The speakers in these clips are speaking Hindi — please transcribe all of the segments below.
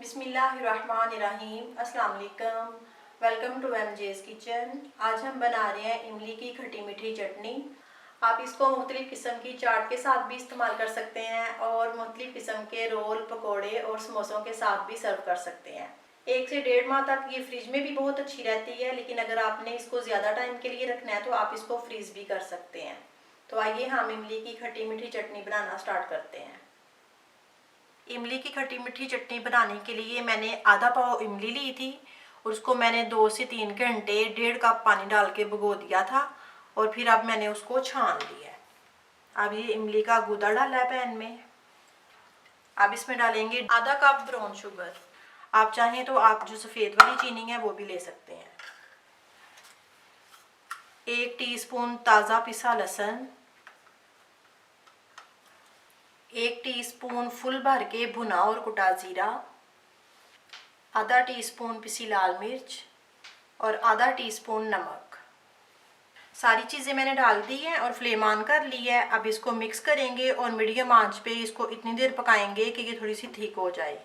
बिस्मिल्लाहिर्रहमानिर्रहीम। अस्सलाम वालेकुम। Welcome to MJ's kitchen. आज हम बना रहे हैं इमली की खट्टी मीठी चटनी। आप इसको मुख्तलिफ़ किस्म की चाट के साथ भी इस्तेमाल कर सकते हैं और मुख्तलिफ़ किस्म के रोल, पकोड़े और समोसों के साथ भी सर्व कर सकते हैं। 1 से 1.5 माह तक ये फ्रिज में भी बहुत अच्छी रहती है, लेकिन अगर आपने इसको ज़्यादा टाइम के लिए रखना है तो आप इसको फ्रीज़ भी कर सकते हैं। तो आइए हम इमली की खट्टी मीठी चटनी बनाना स्टार्ट करते हैं। इमली की खट्टी मीठी चटनी बनाने के लिए मैंने आधा पाव इमली ली थी और उसको मैंने 2 से 3 घंटे 1.5 कप पानी डाल के भिगो दिया था और फिर अब मैंने उसको छान लिया है। अब ये इमली का गूदा डाला है पैन में। अब इसमें डालेंगे आधा कप ब्राउन शुगर। आप चाहें तो आप जो सफ़ेद वाली चीनी है वो भी ले सकते हैं। 1 टीस्पून ताज़ा पिसा लहसुन, 1 टीस्पून फुल भर के भुना और कुटा ज़ीरा, आधा टीस्पून पिसी लाल मिर्च और आधा टीस्पून नमक। सारी चीज़ें मैंने डाल दी हैं और फ्लेम ऑन कर ली है। अब इसको मिक्स करेंगे और मीडियम आंच पे इसको इतनी देर पकाएंगे कि ये थोड़ी सी थिक हो जाए।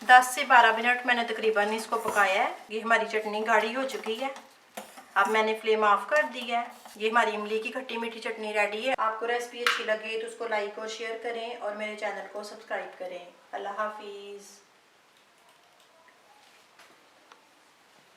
दस से 12 मिनट मैंने तकरीबन इसको पकाया है। ये हमारी चटनी गाढ़ी हो चुकी है। अब मैंने फ्लेम ऑफ कर दी है। ये हमारी इमली की खट्टी मीठी चटनी रेडी है। आपको रेसिपी अच्छी लगे तो उसको लाइक और शेयर करें और मेरे चैनल को सब्सक्राइब करें। अल्लाह हाफिज़।